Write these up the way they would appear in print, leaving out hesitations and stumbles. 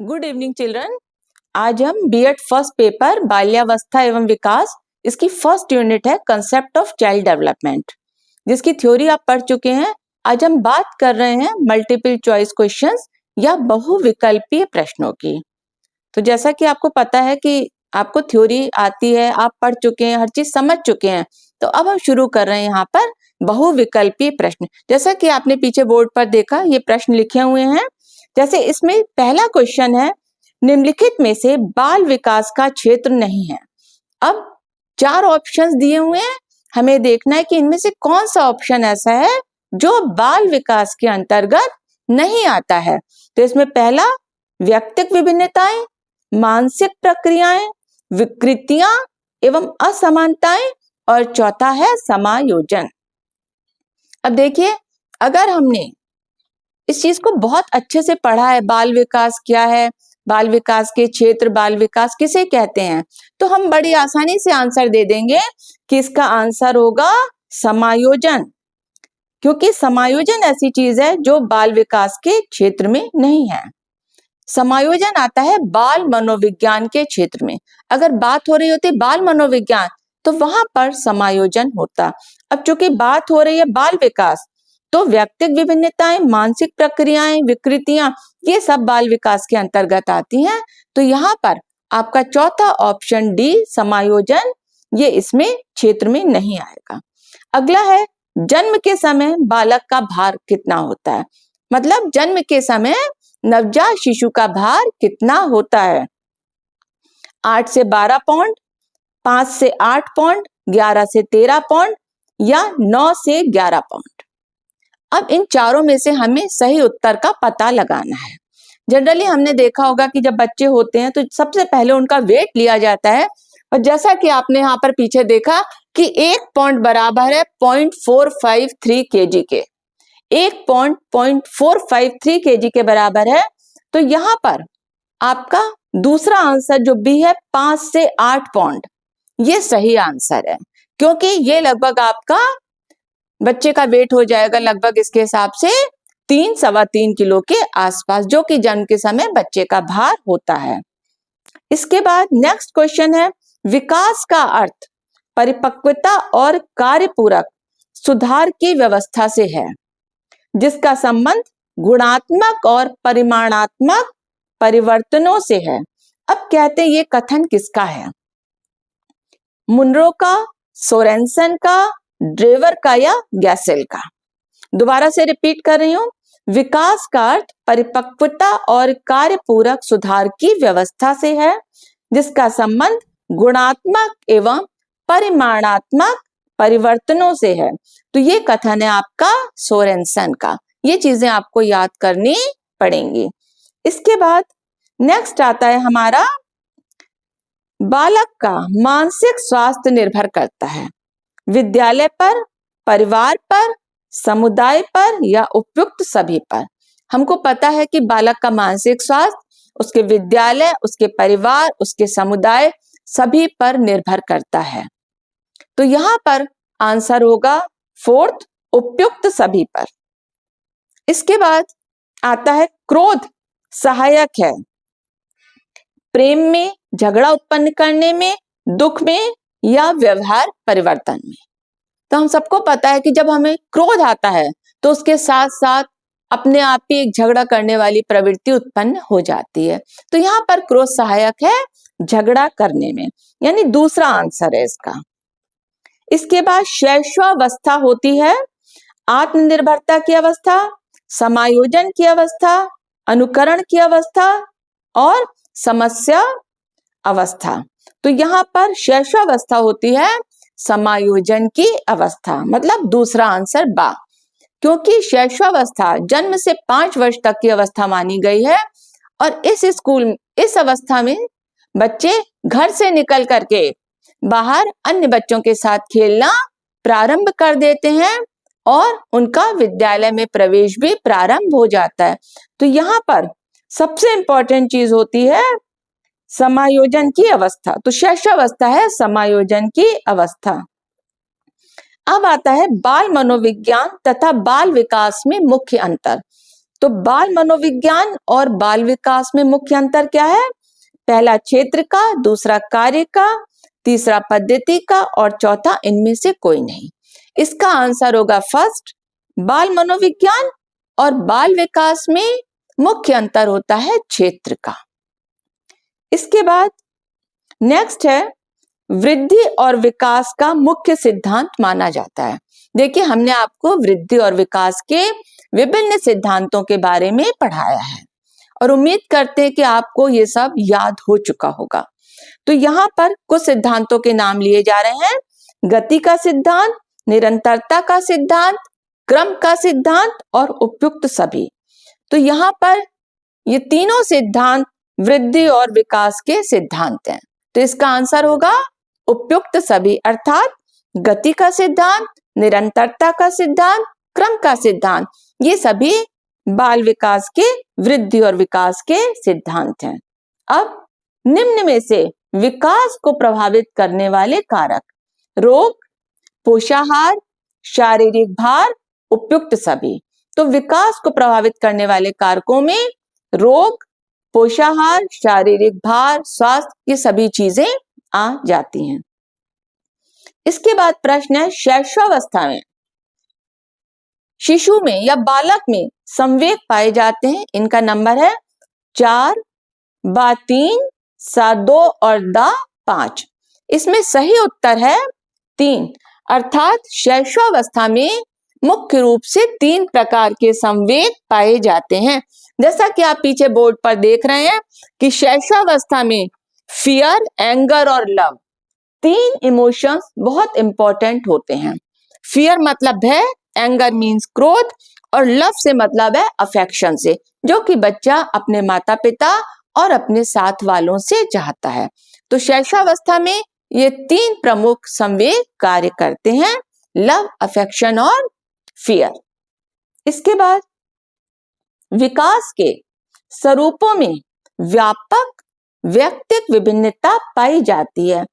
Good evening children. आज हम BEd first paper बाल्यावस्था एवं विकास, इसकी फर्स्ट यूनिट है कंसेप्ट ऑफ चाइल्ड डेवलपमेंट, जिसकी थ्योरी आप पढ़ चुके हैं। आज हम बात कर रहे हैं मल्टीपल चॉइस क्वेश्चंस या बहुविकल्पीय प्रश्नों की। तो जैसा कि आपको पता है कि आपको थ्योरी आती है, आप पढ़ चुके हैं, हर चीज समझ चुके हैं। तो अब हम शुरू कर रहे हैं यहाँ पर बहुविकल्पीय प्रश्न। जैसा कि आपने पीछे बोर्ड पर देखा, ये प्रश्न लिखे हुए हैं। जैसे इसमें पहला क्वेश्चन है, निम्नलिखित में से बाल विकास का क्षेत्र नहीं है। अब 4 ऑप्शंस दिए हुए हैं, हमें देखना है कि इनमें से कौन सा ऑप्शन ऐसा है जो बाल विकास के अंतर्गत नहीं आता है। तो इसमें पहला व्यक्तिक विभिन्नताएं, मानसिक प्रक्रियाएं, विकृतियां एवं असमानताएं, और चौथा है समायोजन। अब देखिए, अगर हमने इस चीज को बहुत अच्छे से पढ़ा है, बाल विकास क्या है, बाल विकास के क्षेत्र, बाल विकास किसे कहते हैं, तो हम बड़ी आसानी से आंसर दे देंगे कि इसका आंसर होगा समायोजन। क्योंकि समायोजन ऐसी चीज है जो बाल विकास के क्षेत्र में नहीं है। समायोजन आता है बाल मनोविज्ञान के क्षेत्र में। अगर बात हो रही होती बाल मनोविज्ञान, तो वहां पर समायोजन होता। अब चूंकि बात हो रही है बाल विकास, तो व्यक्तिक विभिन्नताएं, मानसिक प्रक्रियाएं, विकृतियां, ये सब बाल विकास के अंतर्गत आती हैं। तो यहाँ पर आपका चौथा ऑप्शन डी समायोजन, ये इसमें क्षेत्र में नहीं आएगा। अगला है, जन्म के समय बालक का भार कितना होता है। मतलब जन्म के समय नवजात शिशु का भार कितना होता है। 8 से 12 पाउंड, 5 से 8 पाउंड, 11 से 13 पाउंड या 9 से 11 पाउंड। अब इन चारों में से हमें सही उत्तर का पता लगाना है। जनरली हमने देखा होगा कि जब बच्चे होते हैं तो सबसे पहले उनका वेट लिया जाता है, और जैसा कि आपने यहाँ पर पीछे देखा कि 1 पाउंड बराबर है 0.453 kg के। 1 पाउंड 0.453 kg के बराबर है। तो यहाँ पर आपका दूसरा आंसर जो बी है 5 से 8 पाउंड, ये सही आंसर है। क्योंकि ये लगभग आपका बच्चे का वेट हो जाएगा लगभग इसके हिसाब से 3 सवा 3 किलो के आसपास, जो कि जन्म के समय बच्चे का भार होता है। इसके बाद नेक्स्ट क्वेश्चन है, विकास का अर्थ परिपक्वता और कार्यपूरक सुधार की व्यवस्था से है, जिसका संबंध गुणात्मक और परिमाणात्मक परिवर्तनों से है। अब कहते हैं ये कथन किसका है, मुनरो का, सोरेनसन का, ड्रेवर का या गैसेल का। दोबारा से रिपीट कर रही हूं, विकास का अर्थ परिपक्वता और कार्यपूरक सुधार की व्यवस्था से है, जिसका संबंध गुणात्मक एवं परिमाणात्मक परिवर्तनों से है। तो ये कथन है आपका सोरेनसन का। ये चीजें आपको याद करनी पड़ेंगी। इसके बाद नेक्स्ट आता है हमारा, बालक का मानसिक स्वास्थ्य निर्भर करता है विद्यालय पर, परिवार पर, समुदाय पर या उपयुक्त सभी पर। हमको पता है कि बालक का मानसिक स्वास्थ्य उसके विद्यालय, उसके परिवार, उसके समुदाय सभी पर निर्भर करता है। तो यहाँ पर आंसर होगा 4th, उपयुक्त सभी पर। इसके बाद आता है, क्रोध सहायक है प्रेम में, झगड़ा उत्पन्न करने में, दुख में या व्यवहार परिवर्तन में। तो हम सबको पता है कि जब हमें क्रोध आता है तो उसके साथ साथ अपने आप ही एक झगड़ा करने वाली प्रवृत्ति उत्पन्न हो जाती है। तो यहाँ पर क्रोध सहायक है झगड़ा करने में, यानी दूसरा आंसर है इसका। इसके बाद शैशवावस्था होती है आत्मनिर्भरता की अवस्था, समायोजन की अवस्था, अनुकरण की अवस्था और समस्या अवस्था। तो यहाँ पर शैशवावस्था होती है समायोजन की अवस्था, मतलब दूसरा आंसर बा। क्योंकि शैशवावस्था जन्म से 5 वर्ष तक की अवस्था मानी गई है, और इस अवस्था में बच्चे घर से निकल करके बाहर अन्य बच्चों के साथ खेलना प्रारंभ कर देते हैं और उनका विद्यालय में प्रवेश भी प्रारंभ हो जाता है। तो यहाँ पर सबसे इंपॉर्टेंट चीज होती है समायोजन की अवस्था। तो शैशवावस्था है समायोजन की अवस्था। अब आता है बाल मनोविज्ञान तथा बाल विकास में मुख्य अंतर। तो बाल मनोविज्ञान और बाल विकास में मुख्य अंतर क्या है? पहला क्षेत्र का, दूसरा कार्य का, तीसरा पद्धति का और चौथा इनमें से कोई नहीं। इसका आंसर होगा फर्स्ट, बाल मनोविज्ञान और बाल विकास में मुख्य अंतर होता है क्षेत्र का। इसके बाद नेक्स्ट है वृद्धि और विकास का मुख्य सिद्धांत माना जाता है। देखिए, हमने आपको वृद्धि और विकास के विभिन्न सिद्धांतों के बारे में पढ़ाया है और उम्मीद करते हैं कि आपको ये सब याद हो चुका होगा। तो यहाँ पर कुछ सिद्धांतों के नाम लिए जा रहे हैं। गति का सिद्धांत, निरंतरता का सिद्धांत, क्रम का सिद्धांत और उपयुक्त सभी। तो यहाँ पर ये तीनों सिद्धांत वृद्धि और विकास के सिद्धांत हैं। तो इसका आंसर होगा उपयुक्त सभी, अर्थात गति का सिद्धांत, निरंतरता का सिद्धांत, क्रम का सिद्धांत, ये सभी बाल विकास के वृद्धि और विकास के सिद्धांत हैं। अब निम्न में से विकास को प्रभावित करने वाले कारक: रोग, पोषाहार, शारीरिक भार, उपयुक्त सभी। तो विकास को प्रभावित करने वाले कारकों में रोग, पोषाहार, शारीरिक भार, स्वास्थ्य, ये सभी चीजें आ जाती हैं। इसके बाद प्रश्न है शैशवावस्था में शिशु में या बालक में संवेग पाए जाते हैं। इनका नंबर है 4, बा 3, सा 2 और दा 5। इसमें सही उत्तर है 3, अर्थात शैशवावस्था में मुख्य रूप से 3 प्रकार के संवेग पाए जाते हैं। जैसा कि आप पीछे बोर्ड पर देख रहे हैं कि शैशवावस्था में फियर, एंगर और लव, 3 इमोशंस बहुत इंपॉर्टेंट होते हैं। फियर मतलब है, एंगर मीन्स क्रोध और लव से मतलब है अफेक्शन से, जो कि बच्चा अपने माता पिता और अपने साथ वालों से चाहता है। तो शैशवावस्था में ये 3 प्रमुख संवेग कार्य करते हैं, लव, अफेक्शन और फियर। इसके बाद विकास के स्वरूपों में व्यापक व्यक्तिक विभिन्नता पाई जाती है।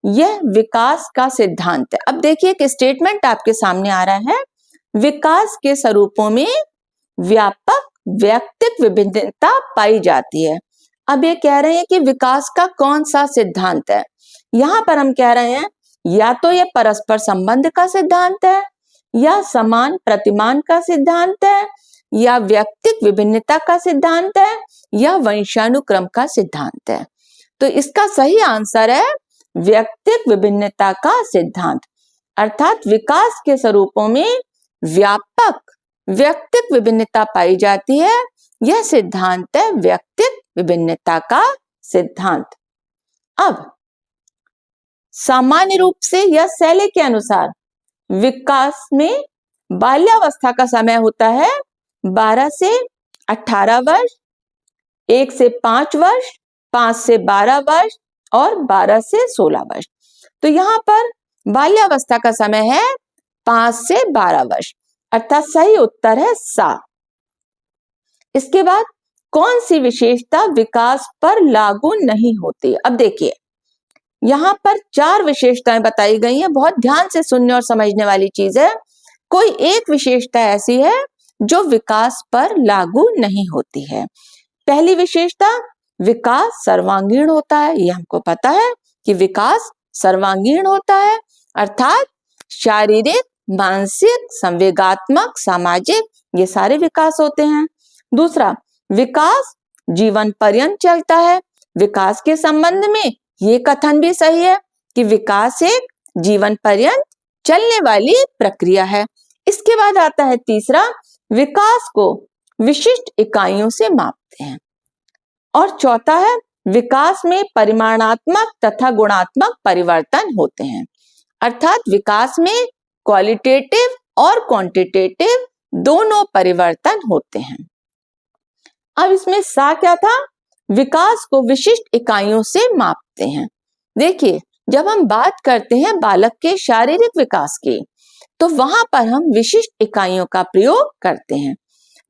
यह विकास का सिद्धांत है। अब देखिए एक स्टेटमेंट आपके सामने आ रहा है, विकास के स्वरूपों में व्यापक व्यक्तिक विभिन्नता पाई जाती है। अब ये कह रहे हैं कि विकास का कौन सा सिद्धांत है। यहाँ पर हम कह रहे हैं या तो ये परस्पर संबंध का सिद्धांत है, या समान प्रतिमान का सिद्धांत है, या व्यक्तिक विभिन्नता का सिद्धांत है, या वंशानुक्रम का सिद्धांत है। तो इसका सही आंसर है व्यक्तिक विभिन्नता का सिद्धांत, अर्थात विकास के स्वरूपों में व्यापक व्यक्तिक विभिन्नता पाई जाती है। यह सिद्धांत है व्यक्तिक विभिन्नता का सिद्धांत। अब सामान्य रूप से या शैली के अनुसार विकास में बाल्यावस्था का समय होता है 12 से 18 वर्ष, 1 से 5 वर्ष, 5 से 12 वर्ष और 12 से 16 वर्ष। तो यहाँ पर बाल्यावस्था का समय है 5 से 12 वर्ष, अर्थात सही उत्तर है सा। इसके बाद कौन सी विशेषता विकास पर लागू नहीं होती? अब देखिए यहाँ पर 4 विशेषताएं बताई गई हैं, बहुत ध्यान से सुनने और समझने वाली चीज है। कोई एक विशेषता ऐसी है जो विकास पर लागू नहीं होती है। पहली विशेषता, विकास सर्वांगीण होता है। ये हमको पता है कि विकास सर्वांगीण होता है, अर्थात शारीरिक, मानसिक, संवेगात्मक, सामाजिक, ये सारे विकास होते हैं। दूसरा, विकास जीवन पर्यंत चलता है। विकास के संबंध में ये कथन भी सही है कि विकास एक जीवन पर्यंत चलने वाली प्रक्रिया है। इसके बाद आता है तीसरा, विकास को विशिष्ट इकाइयों से मापते हैं। और चौथा है, विकास में परिमाणात्मक तथा गुणात्मक परिवर्तन होते हैं, अर्थात विकास में क्वालिटेटिव और क्वांटिटेटिव दोनों परिवर्तन होते हैं। अब इसमें सा क्या था? विकास को विशिष्ट इकाइयों से मापते हैं। देखिए जब हम बात करते हैं बालक के शारीरिक विकास की, तो वहां पर हम विशिष्ट इकाइयों का प्रयोग करते हैं,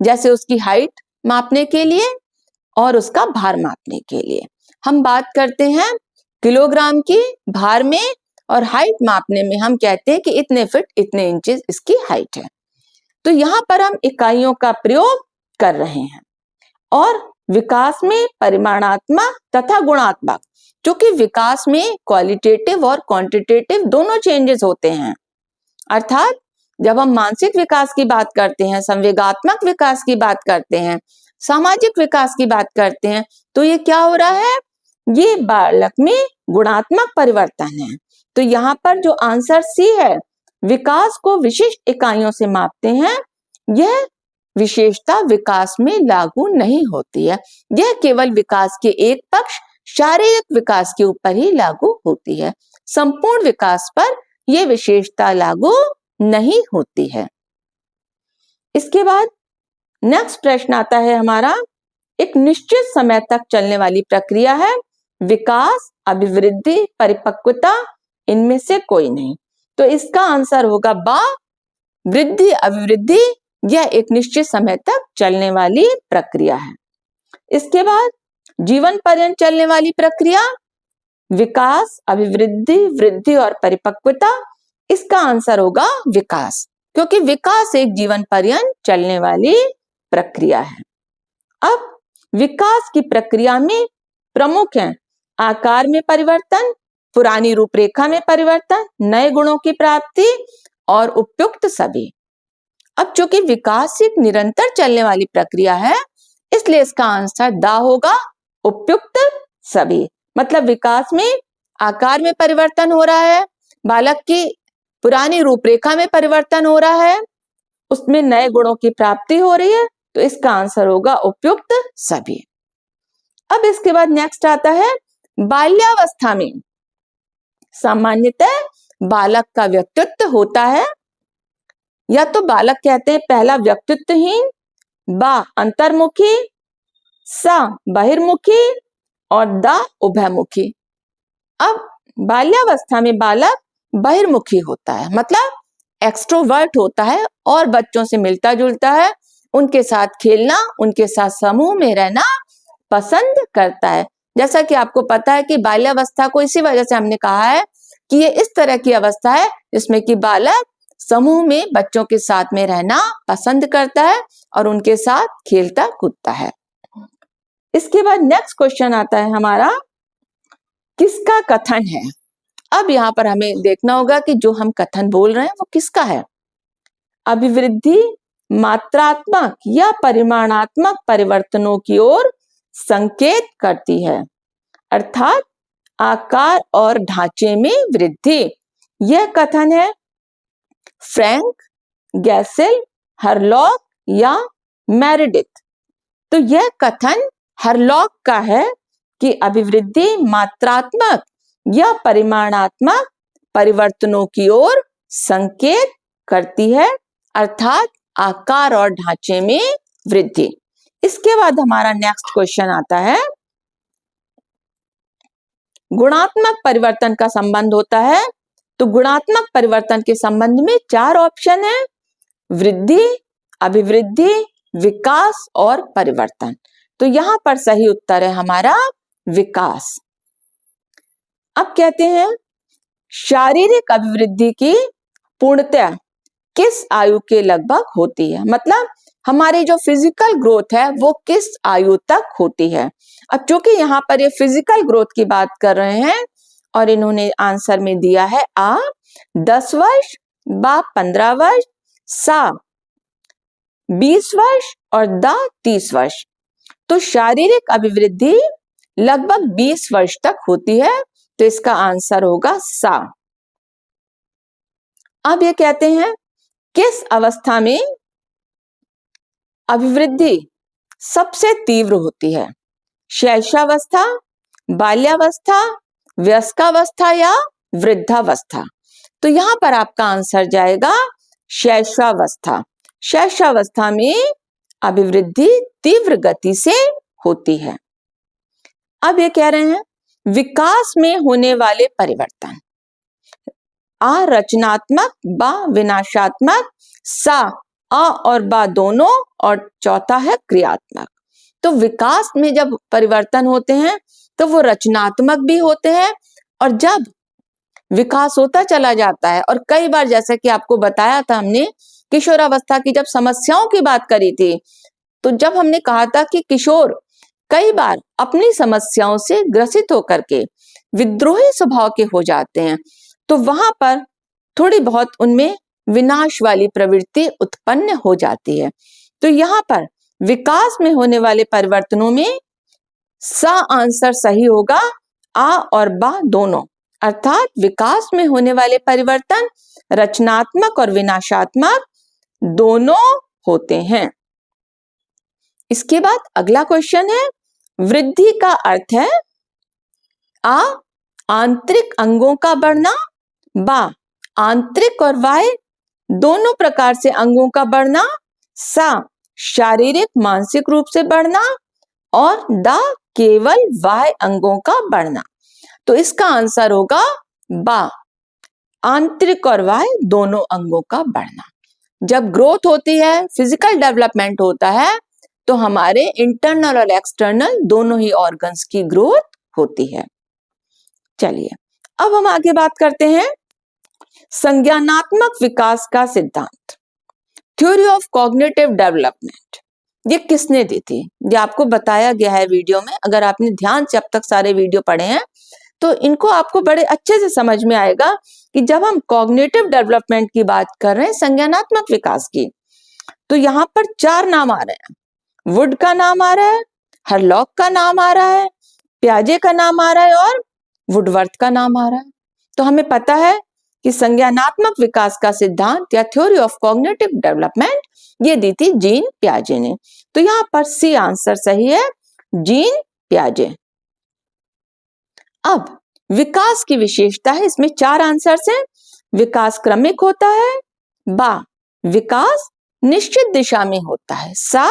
जैसे उसकी हाइट मापने के लिए और उसका भार मापने के लिए। हम बात करते हैं किलोग्राम की भार में, और हाइट मापने में हम कहते हैं कि इतने फीट इतने इंचेस इसकी हाइट है। तो यहाँ पर हम इकाइयों का प्रयोग कर रहे हैं। और विकास में परिमाणात्मक तथा गुणात्मक, क्योंकि विकास में क्वालिटेटिव और क्वांटिटेटिव दोनों चेंजेस होते हैं। अर्थात जब हम मानसिक विकास की बात करते हैं, संवेगात्मक विकास की बात करते हैं, सामाजिक विकास की बात करते हैं, तो ये क्या हो रहा है, ये बालक में गुणात्मक परिवर्तन है। तो यहाँ पर जो आंसर सी है, विकास को विशिष्ट इकाइयों से मापते हैं, यह विशेषता विकास में लागू नहीं होती है। यह केवल विकास के एक पक्ष शारीरिक विकास के ऊपर ही लागू होती है। संपूर्ण विकास पर यह विशेषता लागू नहीं होती है। इसके बाद नेक्स्ट प्रश्न आता है हमारा, एक निश्चित समय तक चलने वाली प्रक्रिया है, विकास, अभिवृद्धि, परिपक्वता, इनमें से कोई नहीं। तो इसका आंसर होगा बा, वृद्धि अभिवृद्धि, यह एक निश्चित समय तक चलने वाली प्रक्रिया है। इसके बाद जीवन पर्यंत चलने वाली प्रक्रिया, विकास, अभिवृद्धि, वृद्धि और परिपक्वता, इसका आंसर होगा विकास, क्योंकि विकास एक जीवन पर्यंत चलने वाली प्रक्रिया है। अब विकास की प्रक्रिया में प्रमुख हैं आकार में परिवर्तन, पुरानी रूपरेखा में परिवर्तन, नए गुणों की प्राप्ति और उपयुक्त सभी। अब चूंकि विकास एक निरंतर चलने वाली प्रक्रिया है, इसलिए इसका आंसर दा होगा, उपयुक्त सभी। मतलब विकास में आकार में परिवर्तन हो रहा है, बालक की पुरानी रूपरेखा में परिवर्तन हो रहा है, उसमें नए गुणों की प्राप्ति हो रही है, तो इसका आंसर होगा उपयुक्त सभी। अब इसके बाद नेक्स्ट आता है, बाल्यावस्था में सामान्यतः बालक का व्यक्तित्व होता है, या तो बालक कहते हैं पहला व्यक्तित्वहीन, बा अंतर्मुखी, सा बहिर्मुखी और दा उभयमुखी। अब बाल्यावस्था में बालक बहिर्मुखी होता है, मतलब एक्सट्रोवर्ट होता है और बच्चों से मिलता जुलता है, उनके साथ खेलना, उनके साथ समूह में रहना पसंद करता है। जैसा कि आपको पता है कि बाल्यावस्था को इसी वजह से हमने कहा है कि ये इस तरह की अवस्था है जिसमें कि बालक समूह में बच्चों के साथ में रहना पसंद करता है और उनके साथ खेलता कूदता है। इसके बाद नेक्स्ट क्वेश्चन आता है हमारा, किसका कथन है। अब यहाँ पर हमें देखना होगा कि जो हम कथन बोल रहे हैं वो किसका है। अभिवृद्धि मात्रात्मक या परिमाणात्मक परिवर्तनों की ओर संकेत करती है, अर्थात आकार और ढांचे में वृद्धि। यह कथन है फ्रैंक, गैसेल, हरलॉक या मेरेडिथ। तो यह कथन हरलॉक का है कि अभिवृद्धि मात्रात्मक या परिमाणात्मक परिवर्तनों की ओर संकेत करती है, अर्थात आकार और ढांचे में वृद्धि। इसके बाद हमारा नेक्स्ट क्वेश्चन आता है, गुणात्मक परिवर्तन का संबंध होता है। तो गुणात्मक परिवर्तन के संबंध में 4 ऑप्शन है, वृद्धि, अभिवृद्धि, विकास और परिवर्तन। तो यहां पर सही उत्तर है हमारा विकास। अब कहते हैं, शारीरिक अभिवृद्धि की पूर्णतया किस आयु के लगभग होती है, मतलब हमारी जो फिजिकल ग्रोथ है वो किस आयु तक होती है। अब चूंकि यहाँ पर ये फिजिकल ग्रोथ की बात कर रहे हैं और इन्होंने आंसर में दिया है आ 10 वर्ष, बा 15 वर्ष, सा 20 वर्ष और दा 30 वर्ष। तो शारीरिक अभिवृद्धि लगभग 20 वर्ष तक होती है, तो इसका आंसर होगा सा। अब ये कहते हैं, किस अवस्था में अभिवृद्धि सबसे तीव्र होती है, शैशवावस्था, बाल्यावस्था, वयस्कावस्था या वृद्धावस्था। तो यहां पर आपका आंसर जाएगा शैशवावस्था। शैशवावस्था में अभिवृद्धि तीव्र गति से होती है। अब ये कह रहे हैं, विकास में होने वाले परिवर्तन, आ रचनात्मक, बा विनाशात्मक, सा आ और बा दोनों और चौथा है क्रियात्मक। तो विकास में जब परिवर्तन होते हैं तो वो रचनात्मक भी होते हैं, और जब विकास होता चला जाता है, और कई बार जैसे कि आपको बताया था हमने किशोरावस्था की जब समस्याओं की बात करी थी, तो जब हमने कहा था कि किशोर कई बार अपनी समस्याओं से ग्रसित होकर के विद्रोही स्वभाव के हो जाते हैं, तो वहां पर थोड़ी बहुत उनमें विनाश वाली प्रवृत्ति उत्पन्न हो जाती है। तो यहाँ पर विकास में होने वाले परिवर्तनों में सा आंसर सही होगा, आ और बा दोनों, अर्थात विकास में होने वाले परिवर्तन रचनात्मक और विनाशात्मक दोनों होते हैं। इसके बाद अगला क्वेश्चन है, वृद्धि का अर्थ है आ आंतरिक अंगों का बढ़ना, बा आंतरिक और बाह्य दोनों प्रकार से अंगों का बढ़ना, सा शारीरिक मानसिक रूप से बढ़ना, और दा केवल बाह्य अंगों का बढ़ना। तो इसका आंसर होगा बा आंतरिक और बाह्य दोनों अंगों का बढ़ना। जब ग्रोथ होती है, फिजिकल डेवलपमेंट होता है, तो हमारे इंटरनल और एक्सटर्नल दोनों ही ऑर्गन्स की ग्रोथ होती है। चलिए अब हम आगे बात करते हैं संज्ञानात्मक विकास का सिद्धांत, थ्योरी ऑफ कॉग्निटिव डेवलपमेंट। ये किसने दी थी? ये आपको बताया गया है वीडियो में। अगर आपने ध्यान से अब तक सारे वीडियो पढ़े हैं तो इनको आपको बड़े अच्छे से समझ में आएगा कि जब हम कॉग्निटिव डेवलपमेंट की बात कर रहे हैं, संज्ञानात्मक विकास की, तो यहाँ पर 4 नाम आ रहे हैं। वुड का नाम आ रहा है, हरलॉक का नाम आ रहा है, पियाजे का नाम आ रहा है और वुडवर्थ का नाम आ रहा है। तो हमें पता है कि संज्ञानात्मक विकास का सिद्धांत या थ्योरी ऑफ कॉग्निटिव डेवलपमेंट ये दी थी जीन पियाजे ने। तो यहाँ पर सी आंसर सही है, जीन पियाजे। अब विकास की विशेषता है, इसमें 4 आंसर्स हैं। विकास क्रमिक होता है, बा विकास निश्चित दिशा में होता है, सा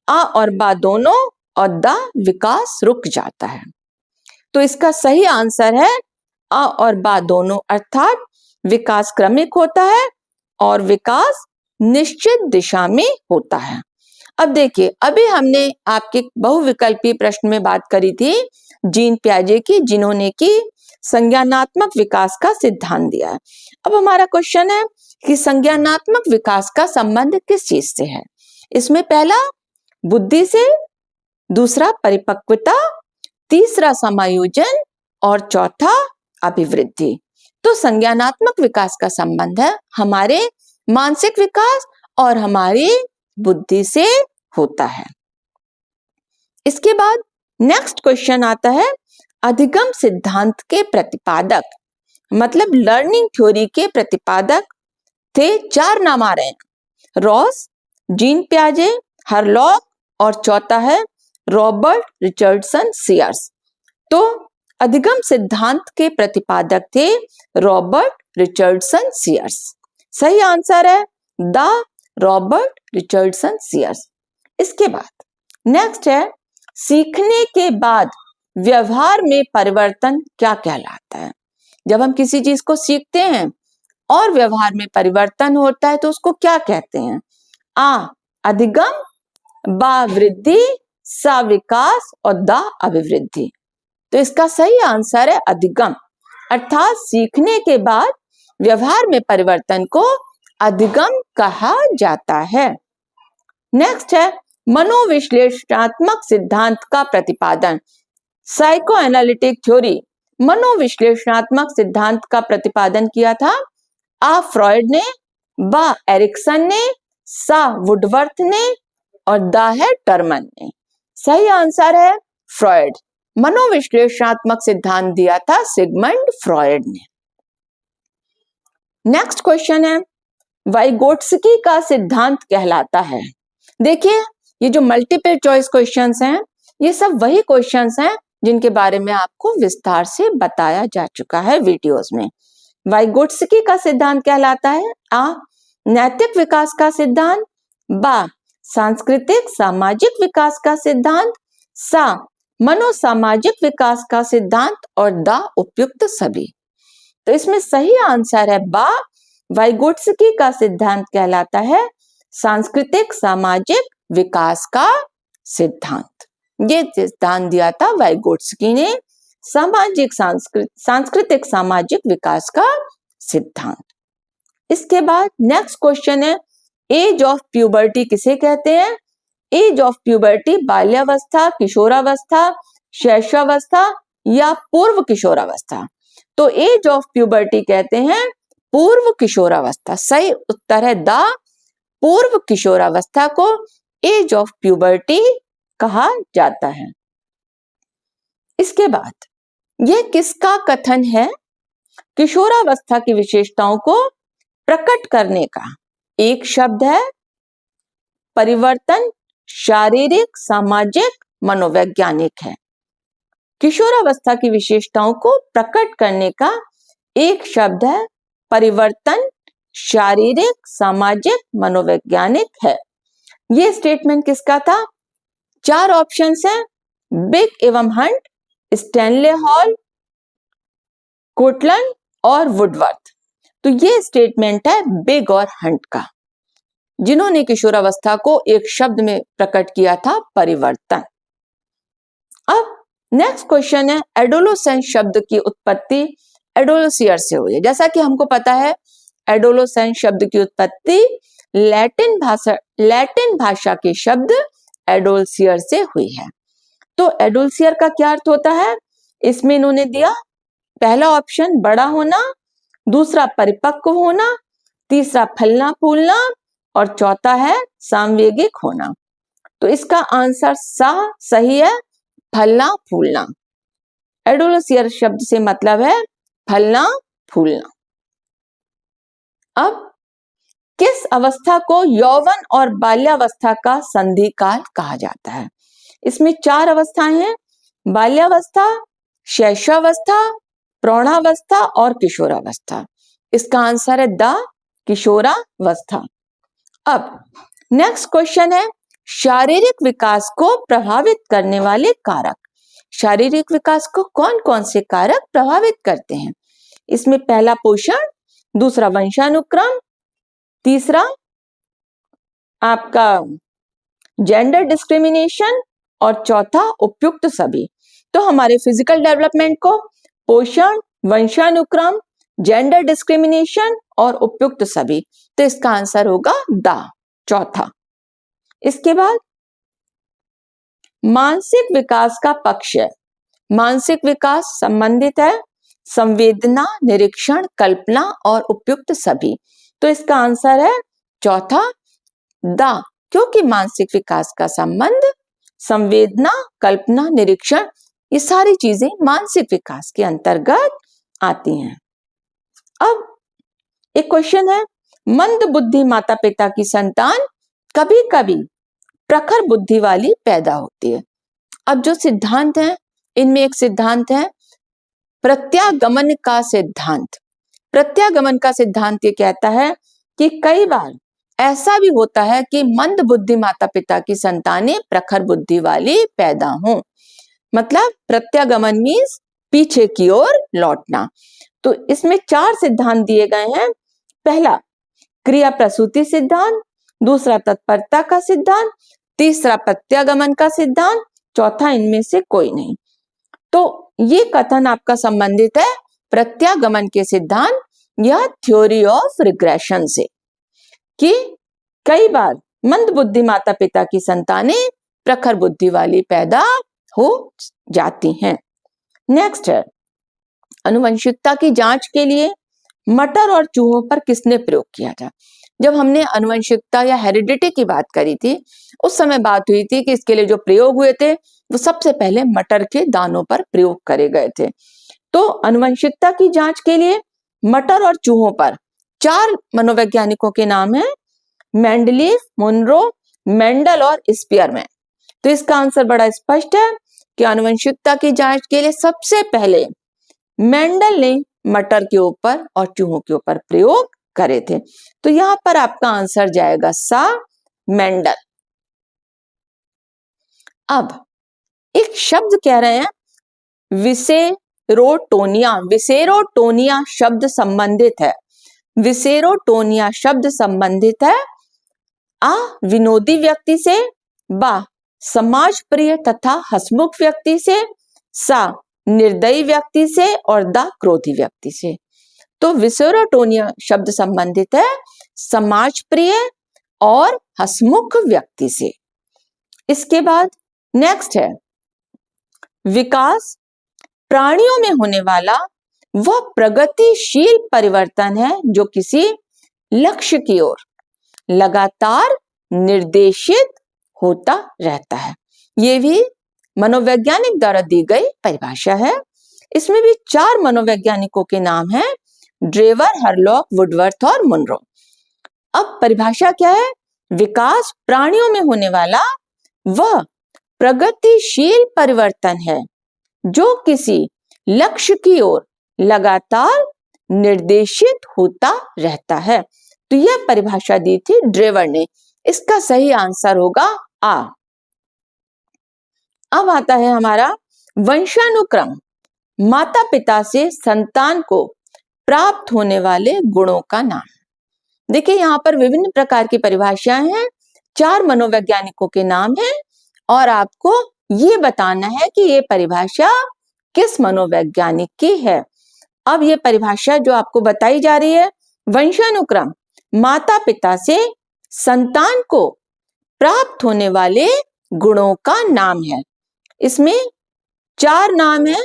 आ और बा दोनों, और दा विकास रुक जाता है। तो इसका सही आंसर है आ और बा दोनों, अर्थात विकास क्रमिक होता है और विकास निश्चित दिशा में होता है। अब देखिए, अभी हमने आपके बहुविकल्पी प्रश्न में बात करी थी जीन पियाजे की, जिन्होंने की संज्ञानात्मक विकास का सिद्धांत दिया है। अब हमारा क्वेश्चन है कि संज्ञानात्मक विकास का संबंध किस चीज से है? इसमें पहला बुद्धि से, दूसरा परिपक्वता, तीसरा समायोजन और चौथा अभिवृद्धि। तो संज्ञानात्मक विकास का संबंध है हमारे मानसिक विकास और हमारी बुद्धि से होता है। इसके बाद नेक्स्ट क्वेश्चन आता है, अधिगम सिद्धांत के प्रतिपादक, मतलब लर्निंग थ्योरी के प्रतिपादक थे। 4 नाम आ रहे हैं, रॉस, जीन पियाजे, हरलॉक और चौथा है रॉबर्ट रिचर्डसन सीयर्स। तो अधिगम सिद्धांत के प्रतिपादक थे रॉबर्ट रिचर्डसन सीयर्स। सही आंसर है द रॉबर्ट रिचर्डसन सीयर्स। इसके बाद नेक्स्ट है, सीखने के बाद व्यवहार में परिवर्तन क्या कहलाता है? जब हम किसी चीज को सीखते हैं और व्यवहार में परिवर्तन होता है तो उसको क्या कहते हैं? आ अधिगम, बा वृद्धि, सा विकास और दा अभिवृद्धि। तो इसका सही आंसर है अधिगम, अर्थात सीखने के बाद व्यवहार में परिवर्तन को अधिगम कहा जाता है। नेक्स्ट है, मनोविश्लेषणात्मक सिद्धांत का प्रतिपादन, साइको एनालिटिक थ्योरी। मनोविश्लेषणात्मक सिद्धांत का प्रतिपादन किया था आ फ्रॉइड ने, बा एरिक्सन ने, सा वुडवर्थ ने और दा है टर्मन ने। सही आंसर है फ्रॉइड। मनोविश्लेषणात्मक सिद्धांत दिया था सिगमंड फ्रॉइड ने। नेक्स्ट क्वेश्चन है, वाइगोट्स्की का सिद्धांत कहलाता है। देखिए, ये जो मल्टीपल चॉइस क्वेश्चंस हैं, ये सब वही क्वेश्चंस हैं जिनके बारे में आपको विस्तार से बताया जा चुका है वीडियोस में। वाइगोट्स्की का सिद्धांत कहलाता है आ नैतिक विकास का सिद्धांत, बा सांस्कृतिक सामाजिक विकास का सिद्धांत, सा मनोसामाजिक विकास का सिद्धांत और दा उपयुक्त सभी। तो इसमें सही आंसर है बा, वाइगोट्स्की का सिद्धांत कहलाता है सांस्कृतिक सामाजिक विकास का सिद्धांत। ये सिद्धांत दिया था वाइगोट्स्की ने, सामाजिक सांस्कृतिक सामाजिक विकास का सिद्धांत। इसके बाद नेक्स्ट क्वेश्चन है, एज ऑफ प्यूबर्टी किसे कहते हैं? एज ऑफ प्यूबर्टी बाल्यावस्था, किशोरावस्था, शैशवावस्था या पूर्व किशोरावस्था? तो एज ऑफ प्यूबर्टी कहते हैं पूर्व किशोरावस्था। सही उत्तर है द पूर्व किशोरावस्था को एज ऑफ प्यूबर्टी कहा जाता है। इसके बाद यह किसका कथन है? किशोरावस्था की विशेषताओं को प्रकट करने का एक शब्द है परिवर्तन, शारीरिक, सामाजिक, मनोवैज्ञानिक है। किशोरावस्था की विशेषताओं को प्रकट करने का एक शब्द है परिवर्तन, शारीरिक, सामाजिक, मनोवैज्ञानिक है। ये स्टेटमेंट किसका था? 4 ऑप्शंस हैं, बिग एवं हंट, स्टैनले हॉल, कोटलन और वुडवर्थ। तो ये स्टेटमेंट है बिग और हंट का, जिन्होंने किशोरावस्था को एक शब्द में प्रकट किया था परिवर्तन। अब नेक्स्ट क्वेश्चन है एडोलोसेंस शब्द की उत्पत्ति एडोलोसियर से हुई है। जैसा कि हमको पता है एडोलोसेंस शब्द की उत्पत्ति लैटिन भाषा के शब्द एडोल्सियर से हुई है। तो एडोल्सियर का क्या अर्थ होता है? इसमें इन्होंने दिया पहला ऑप्शन बड़ा होना, दूसरा परिपक्व होना, तीसरा फलना फूलना और चौथा है सामवेगिक होना। तो इसका आंसर सही है फलना फूलना। एडोलोसियर शब्द से मतलब है फलना फूलना। अब किस अवस्था को यौवन और बाल्यावस्था का संधि काल कहा जाता है? इसमें 4 अवस्थाएं हैं, बाल्यावस्था, शैशवावस्था, प्रौढ़ावस्था और किशोरावस्था। इसका आंसर है द किशोरावस्था। अब नेक्स्ट क्वेश्चन है शारीरिक विकास को प्रभावित करने वाले कारक। शारीरिक विकास को कौन कौन से कारक प्रभावित करते हैं? इसमें पहला पोषण, दूसरा वंशानुक्रम, तीसरा आपका जेंडर डिस्क्रिमिनेशन और चौथा उपयुक्त सभी। तो हमारे फिजिकल डेवलपमेंट को पोषण, वंशानुक्रम, जेंडर डिस्क्रिमिनेशन और उपयुक्त सभी, तो इसका आंसर होगा द चौथा। इसके बाद मानसिक विकास का पक्ष है। मानसिक विकास संबंधित है संवेदना, निरीक्षण, कल्पना और उपयुक्त सभी। तो इसका आंसर है चौथा द, क्योंकि मानसिक विकास का संबंध संवेदना, कल्पना, निरीक्षण, ये सारी चीजें मानसिक विकास के अंतर्गत आती हैं। अब एक क्वेश्चन है मंद बुद्धि माता पिता की संतान कभी कभी प्रखर बुद्धि वाली पैदा होती है। अब जो सिद्धांत है इनमें एक सिद्धांत है प्रत्यागमन का सिद्धांत। प्रत्यागमन का सिद्धांत ये कहता है कि कई बार ऐसा भी होता है कि मंद बुद्धि माता पिता की संतानें प्रखर बुद्धि वाली पैदा हों। मतलब प्रत्यागमन मीन्स पीछे की ओर लौटना। तो इसमें 4 सिद्धांत दिए गए हैं। पहला क्रिया प्रसूति सिद्धांत, दूसरा तत्परता का सिद्धांत, तीसरा प्रत्यागमन का सिद्धांत, चौथा इनमें से कोई नहीं। तो ये कथन आपका संबंधित है प्रत्यागमन के सिद्धांत या थ्योरी ऑफ रिग्रेशन से, कि कई बार मंद बुद्धि माता पिता की संतानें प्रखर बुद्धि वाली पैदा हो जाती हैं। नेक्स्ट है अनुवंशिकता की जांच के लिए मटर और चूहों पर किसने प्रयोग किया था? जब हमने अनुवंशिकता या हेरिडिटी की बात करी थी उस समय बात हुई थी कि इसके लिए जो प्रयोग हुए थे वो सबसे पहले मटर के दानों पर प्रयोग करे गए थे। तो अनुवंशिकता की जांच के लिए मटर और चूहों पर 4 मनोवैज्ञानिकों के नाम हैं मेंडलीफ, मुनरो, मेंडल और स्पीयरमैन। तो इसका आंसर बड़ा स्पष्ट है कि अनुवंशिकता की जांच के लिए सबसे पहले मेंडल ने मटर के ऊपर और चूहों के ऊपर प्रयोग करे थे। तो यहां पर आपका आंसर जाएगा सा मेंडल। अब एक शब्द कह रहे हैं विसेरोटोनिया। विसेरोटोनिया शब्द संबंधित है, विसेरोटोनिया शब्द संबंधित है आ विनोदी व्यक्ति से, बा समाज प्रिय तथा हसमुख व्यक्ति से, सा निर्दयी व्यक्ति से और द क्रोधी व्यक्ति से। तो विसेरोटोनिया शब्द संबंधित है समाज प्रिय और हसमुख व्यक्ति से। इसके बाद नेक्स्ट है विकास प्राणियों में होने वाला वह प्रगतिशील परिवर्तन है जो किसी लक्ष्य की ओर लगातार निर्देशित होता रहता है। ये भी मनोवैज्ञानिक द्वारा दी गई परिभाषा है। इसमें भी 4 मनोवैज्ञानिकों के नाम हैं, ड्रेवर, हरलॉक, वुडवर्थ और मुनरो। अब परिभाषा क्या है? विकास प्राणियों में होने वाला वह प्रगतिशील परिवर्तन है जो किसी लक्ष्य की ओर लगातार निर्देशित होता रहता है। तो यह परिभाषा दी थी ड्रेवर ने। इसका सही आंसर होगा आ। अब आता है हमारा वंशानुक्रम, माता पिता से संतान को प्राप्त होने वाले गुणों का नाम। देखिए यहाँ पर विभिन्न प्रकार की परिभाषाएं हैं, 4 मनोवैज्ञानिकों के नाम हैं और आपको ये बताना है कि ये परिभाषा किस मनोवैज्ञानिक की है। अब ये परिभाषा जो आपको बताई जा रही है, वंशानुक्रम माता पिता से संतान को प्राप्त होने वाले गुणों का नाम है। इसमें 4 नाम है।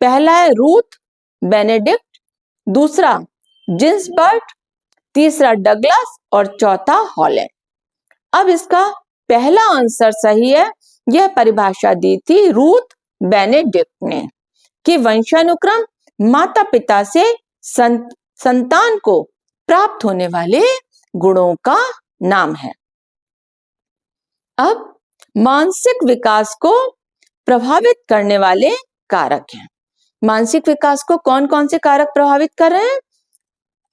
पहला है रूथ बेनेडिक्ट, दूसरा जिन्सबर्ग, तीसरा डगलस और चौथा हॉलैंड। अब इसका पहला आंसर सही है। यह परिभाषा दी थी रूथ बेनेडिक्ट ने कि वंशानुक्रम माता पिता से संतान को प्राप्त होने वाले गुणों का नाम है। अब मानसिक विकास को प्रभावित करने वाले कारक हैं। मानसिक विकास को कौन कौन से कारक प्रभावित कर रहे हैं?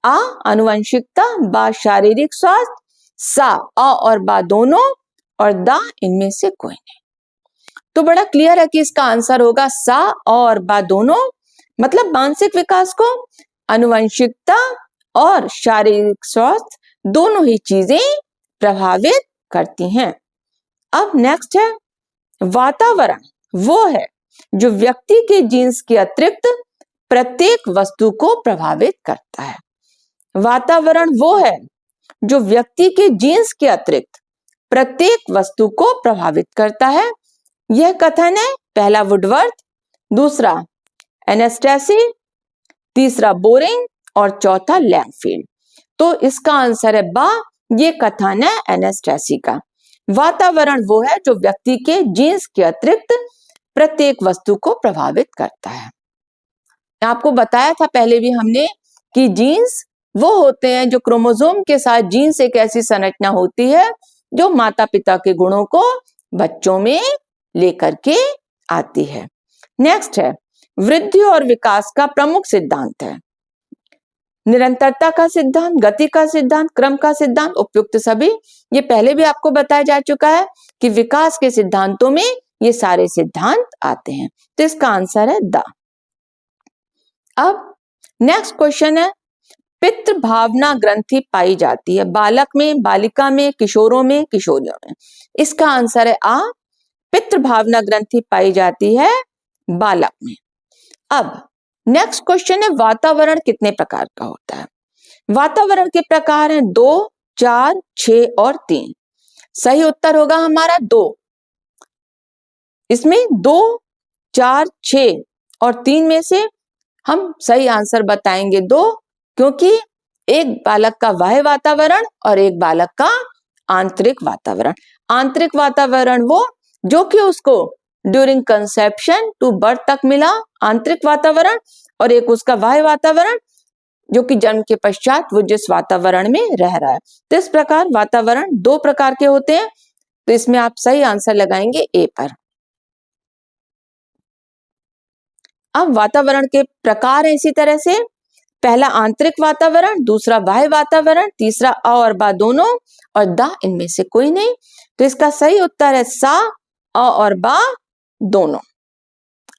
आ आनुवंशिकता, बा शारीरिक स्वास्थ्य, सा अ और बा दोनों और दा इनमें से कोई नहीं। तो बड़ा क्लियर है कि इसका आंसर होगा सा और बा दोनों। मतलब मानसिक विकास को आनुवंशिकता और शारीरिक स्वास्थ्य दोनों ही चीजें प्रभावित करती हैं। अब नेक्स्ट है वातावरण वो है जो व्यक्ति के जीन्स के अतिरिक्त प्रत्येक वस्तु को प्रभावित करता है। वातावरण वो है जो व्यक्ति के जीन्स के अतिरिक्त प्रत्येक वस्तु को प्रभावित करता है। यह कथन है पहला वुडवर्थ, दूसरा एनास्टैसी, तीसरा बोरिंग और चौथा लैंगफील्ड। तो इसका आंसर है बा। ये कथन है एनास्टैसी का। वातावरण वो है जो व्यक्ति के जीन्स के अतिरिक्त प्रत्येक वस्तु को प्रभावित करता है। आपको बताया था पहले भी हमने कि जीन्स वो होते हैं जो क्रोमोसोम के साथ जीन्स एक ऐसी संरचना होती है जो माता पिता के गुणों को बच्चों में लेकर के आती है। नेक्स्ट है वृद्धि और विकास का प्रमुख सिद्धांत है निरंतरता का सिद्धांत, गति का सिद्धांत, क्रम का सिद्धांत, उपयुक्त सभी। ये पहले भी आपको बताया जा चुका है कि विकास के सिद्धांतों में ये सारे सिद्धांत आते हैं। तो इसका आंसर है द। अब नेक्स्ट क्वेश्चन है पितृ भावना ग्रंथि पाई जाती है बालक में, बालिका में, किशोरों में, किशोरियों में। इसका आंसर है आ। पितृ भावना ग्रंथि पाई जाती है बालक में। अब नेक्स्ट क्वेश्चन है वातावरण कितने प्रकार का होता है? वातावरण के प्रकार हैं 2, 4, 6 और 3। सही उत्तर होगा हमारा 2। इसमें 2, 4, 6 और 3 में से हम सही आंसर बताएंगे 2, क्योंकि एक बालक का बाह्य वातावरण और एक बालक का आंतरिक वातावरण। आंतरिक वातावरण वो जो कि उसको ड्यूरिंग कंसेप्शन टू बर्थ तक मिला आंतरिक वातावरण, और एक उसका बाह्य वातावरण जो कि जन्म के पश्चात वो जिस वातावरण में रह रहा है। तो इस प्रकार वातावरण 2 प्रकार के होते हैं। तो इसमें आप सही आंसर लगाएंगे ए पर। अब वातावरण के प्रकार है इसी तरह से, पहला आंतरिक वातावरण, दूसरा बाह्य वातावरण, तीसरा अ और बा दोनों और दा इनमें से कोई नहीं। तो इसका सही उत्तर है सा, अ और बा दोनों।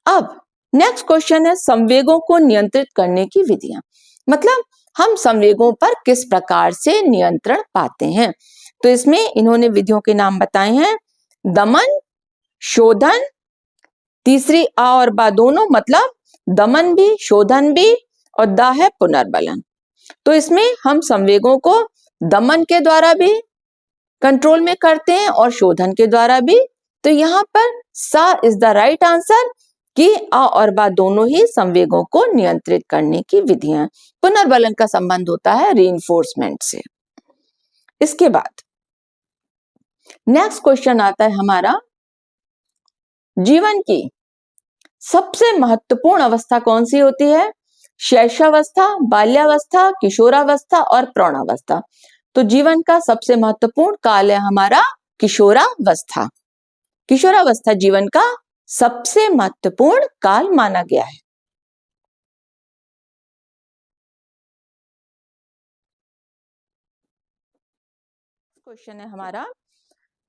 अब नेक्स्ट क्वेश्चन है संवेगों को नियंत्रित करने की विधियां। मतलब हम संवेगों पर किस प्रकार से नियंत्रण पाते हैं। तो इसमें इन्होंने विधियों के नाम बताए हैं दमन, शोधन, तीसरी आ और बा दोनों, मतलब दमन भी शोधन भी, और दा है पुनर्बलन। तो इसमें हम संवेगों को दमन के द्वारा भी कंट्रोल में करते हैं और शोधन के द्वारा भी। तो यहाँ पर सा इज द राइट आंसर कि आ और बा दोनों ही संवेगों को नियंत्रित करने की विधियां। पुनर्बलन का संबंध होता है रीइंफोर्समेंट से। इसके बाद नेक्स्ट क्वेश्चन आता है हमारा, जीवन की सबसे महत्वपूर्ण अवस्था कौन सी होती है? शैशवावस्था, बाल्यावस्था, किशोरावस्था और प्रौढ़ावस्था। तो जीवन का सबसे महत्वपूर्ण काल है हमारा किशोरावस्था। किशोरावस्था जीवन का सबसे महत्वपूर्ण काल माना गया है। क्वेश्चन है हमारा,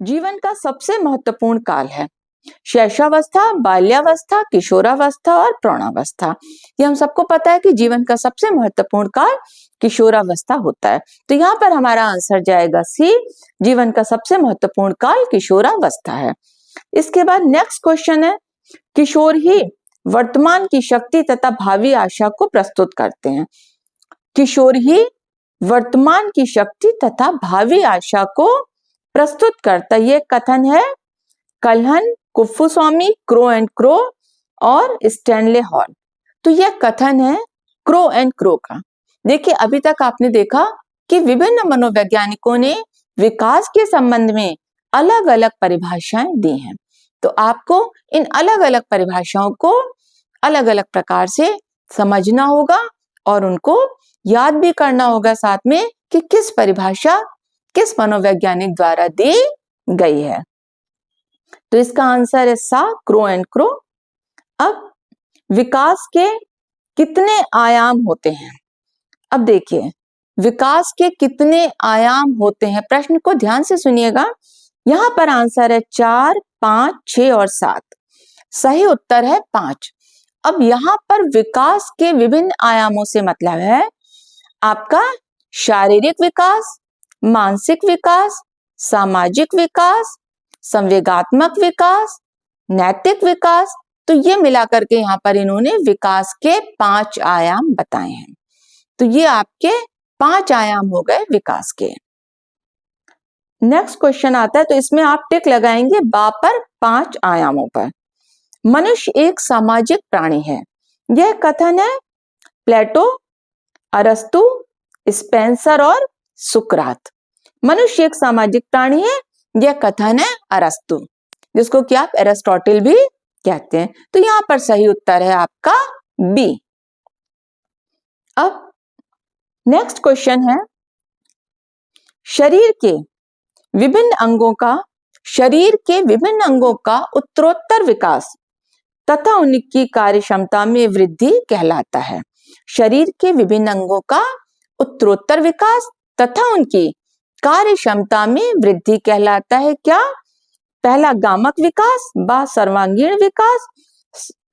जीवन का सबसे महत्वपूर्ण काल है शैशवावस्था, बाल्यावस्था, किशोरावस्था और प्रौढ़ावस्था। ये हम सबको पता है कि जीवन का सबसे महत्वपूर्ण काल किशोरावस्था होता है। तो यहाँ पर हमारा आंसर जाएगा सी, जीवन का सबसे महत्वपूर्ण काल किशोरावस्था है। इसके बाद नेक्स्ट क्वेश्चन है, किशोर ही वर्तमान की शक्ति तथा भावी आशा को प्रस्तुत करते हैं। किशोर ही वर्तमान की शक्ति तथा भावी आशा को प्रस्तुत करता, ये कथन है Kalhana, Kuppuswamy, crow and crow और स्टैनले हॉल। तो यह कथन है क्रो एंड क्रो का। देखिए, अभी तक आपने देखा कि विभिन्न मनोवैज्ञानिकों ने विकास के संबंध में अलग अलग परिभाषाएं दी हैं। तो आपको इन अलग अलग परिभाषाओं को अलग अलग प्रकार से समझना होगा और उनको याद भी करना होगा साथ में कि किस परिभाषा किस मनोवैज्ञानिक द्वारा दी गई है। तो इसका आंसर है सा, क्रो एंड क्रो। अब विकास के कितने आयाम होते हैं? अब देखिए, विकास के कितने आयाम होते हैं, प्रश्न को ध्यान से सुनिएगा। यहां पर आंसर है 4, 5, 6 और 7। सही उत्तर है 5। अब यहां पर विकास के विभिन्न आयामों से मतलब है आपका शारीरिक विकास, मानसिक विकास, सामाजिक विकास, संवेगात्मक विकास, नैतिक विकास। तो ये मिलाकर के यहाँ पर इन्होंने विकास के 5 आयाम बताए हैं। तो ये आपके 5 आयाम हो गए विकास के। नेक्स्ट क्वेश्चन आता है, तो इसमें आप टिक लगाएंगे बा पर 5 आयामों पर। मनुष्य एक सामाजिक प्राणी है, यह कथन है प्लेटो, अरस्तु, स्पेंसर और सुकरात। मनुष्य एक सामाजिक प्राणी है, यह कथन है अरस्तु, जिसको कि आप एरिस्टोटल भी कहते हैं। तो यहां पर सही उत्तर है आपका बी। अब नेक्स्ट क्वेश्चन है, शरीर के विभिन्न अंगों का उत्तरोत्तर विकास तथा उनकी कार्य क्षमता में वृद्धि कहलाता है। शरीर के विभिन्न अंगों का उत्तरोत्तर विकास तथा उनकी कार्य क्षमता में वृद्धि कहलाता है क्या? पहला गामक विकास, बा सर्वांगीण विकास,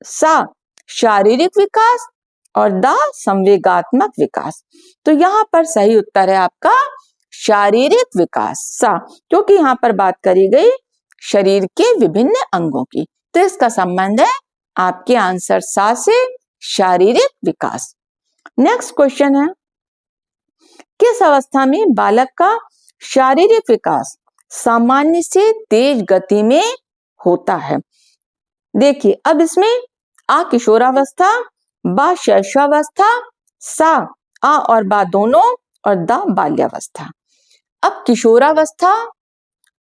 सा शारीरिक विकास और दा संवेगात्मक विकास। तो यहाँ पर सही उत्तर है आपका शारीरिक विकास, सा, क्योंकि यहाँ पर बात करी गई शरीर के विभिन्न अंगों की। तो इसका संबंध है आपके आंसर सा से, शारीरिक विकास। नेक्स्ट क्वेश्चन है, किस अवस्था में बालक का शारीरिक विकास सामान्य से तेज गति में होता है? देखिए, अब इसमें आ किशोरावस्था, बा शैशवावस्था, सा आ और बा दोनों और दा बाल्यावस्था। अब किशोरावस्था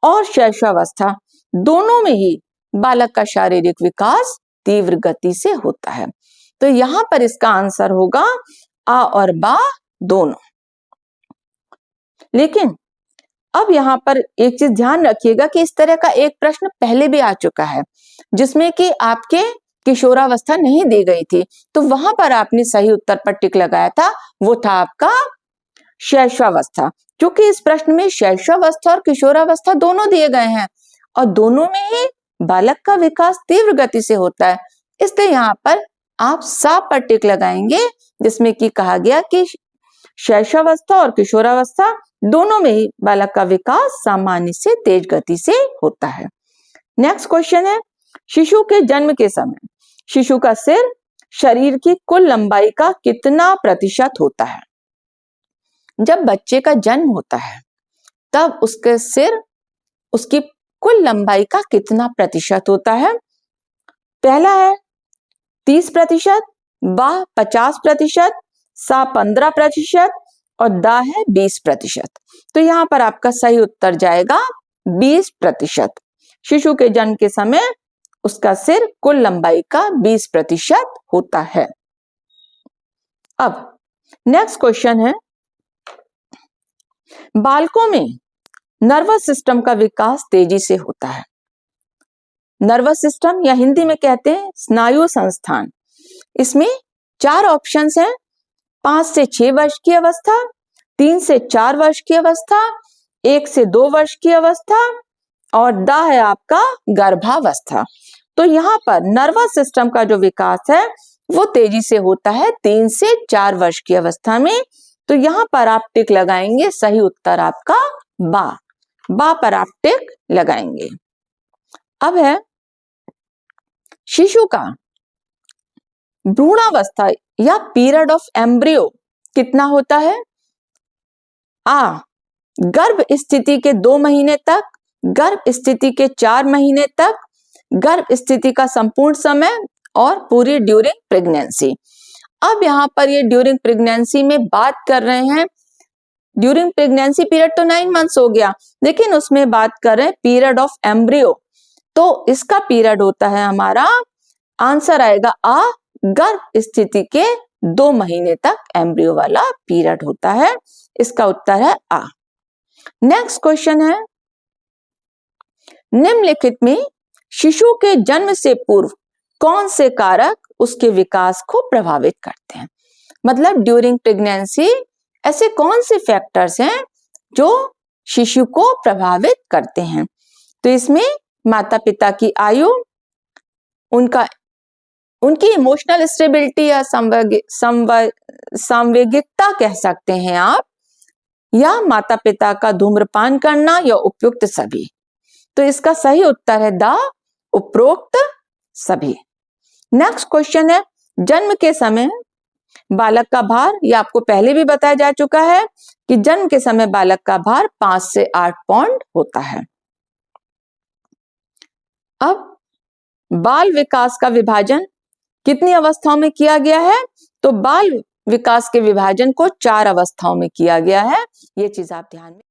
और शैशवावस्था दोनों में ही बालक का शारीरिक विकास तीव्र गति से होता है। तो यहां पर इसका आंसर होगा आ और बा दोनों। लेकिन अब यहाँ पर एक चीज ध्यान रखिएगा कि इस तरह का एक प्रश्न पहले भी आ चुका है जिसमें कि आपके किशोरावस्था नहीं दी गई थी, तो वहां पर आपने सही उत्तर पर टिक लगाया था, वो था आपका शैशवावस्था। क्योंकि इस प्रश्न में शैशवावस्था और किशोरावस्था दोनों दिए गए हैं और दोनों में ही बालक का विकास तीव्र गति से होता है, इसलिए यहाँ पर आप सा पर टिक लगाएंगे, जिसमें कि कहा गया कि शैशवावस्था और किशोरावस्था दोनों में ही बालक का विकास सामान्य से तेज गति से होता है। नेक्स्ट क्वेश्चन है, शिशु के जन्म के समय शिशु का सिर शरीर की कुल लंबाई का कितना प्रतिशत होता है? जब बच्चे का जन्म होता है तब उसके सिर उसकी कुल लंबाई का कितना प्रतिशत होता है? पहला है 30%, बा 50%, सा 15% और दा है 20%। तो यहाँ पर आपका सही उत्तर जाएगा 20%। शिशु के जन्म के समय उसका सिर कुल लंबाई का 20% होता है। अब नेक्स्ट क्वेश्चन है, बालकों में नर्वस सिस्टम का विकास तेजी से होता है। नर्वस सिस्टम या हिंदी में कहते हैं स्नायु संस्थान। इसमें 4 ऑप्शंस हैं, 5 से 6 वर्ष की अवस्था, 3 से 4 वर्ष की अवस्था, 1 से 2 वर्ष की अवस्था और दा है आपका गर्भावस्था। तो यहाँ पर नर्वस सिस्टम का जो विकास है वो तेजी से होता है 3 से 4 वर्ष की अवस्था में। तो यहाँ पर आप टिक लगाएंगे, सही उत्तर आपका बा पर आप टिक लगाएंगे। अब है शिशु का भ्रूणावस्था या पीरियड ऑफ एम्ब्रियो कितना होता है? आ गर्भ स्थिति के 2 महीने तक, गर्भ स्थिति के 4 महीने तक, गर्भ स्थिति का संपूर्ण समय और पूरी ड्यूरिंग प्रेगनेंसी। अब यहाँ पर ये ड्यूरिंग प्रेगनेंसी में बात कर रहे हैं, ड्यूरिंग प्रेगनेंसी पीरियड तो 9 मंथ्स हो गया, लेकिन उसमें बात कर रहे हैं पीरियड ऑफ एम्ब्रियो। तो इसका पीरियड होता है हमारा, आंसर आएगा आ गर्भ स्थिति के 2 महीने तक एम्ब्रियो वाला पीरियड होता है। इसका उत्तर है आ। नेक्स्ट क्वेश्चन है, निम्नलिखित में शिशु के जन्म से पूर्व कौन से कारक उसके विकास को प्रभावित करते हैं? मतलब ड्यूरिंग प्रेगनेंसी ऐसे कौन से फैक्टर्स हैं जो शिशु को प्रभावित करते हैं? तो इसमें माता पिता की आयु, उनकी इमोशनल स्टेबिलिटी या संवेगिकता कह सकते हैं आप, या माता पिता का धूम्रपान करना या उपयुक्त सभी। तो इसका सही उत्तर है द उपरोक्त सभी। नेक्स्ट क्वेश्चन है, जन्म के समय बालक का भार, यह आपको पहले भी बताया जा चुका है कि जन्म के समय बालक का भार 5 से 8 पाउंड होता है। अब बाल विकास का विभाजन कितनी अवस्थाओं में किया गया है? तो बाल विकास के विभाजन को 4 अवस्थाओं में किया गया है। ये चीज आप ध्यान में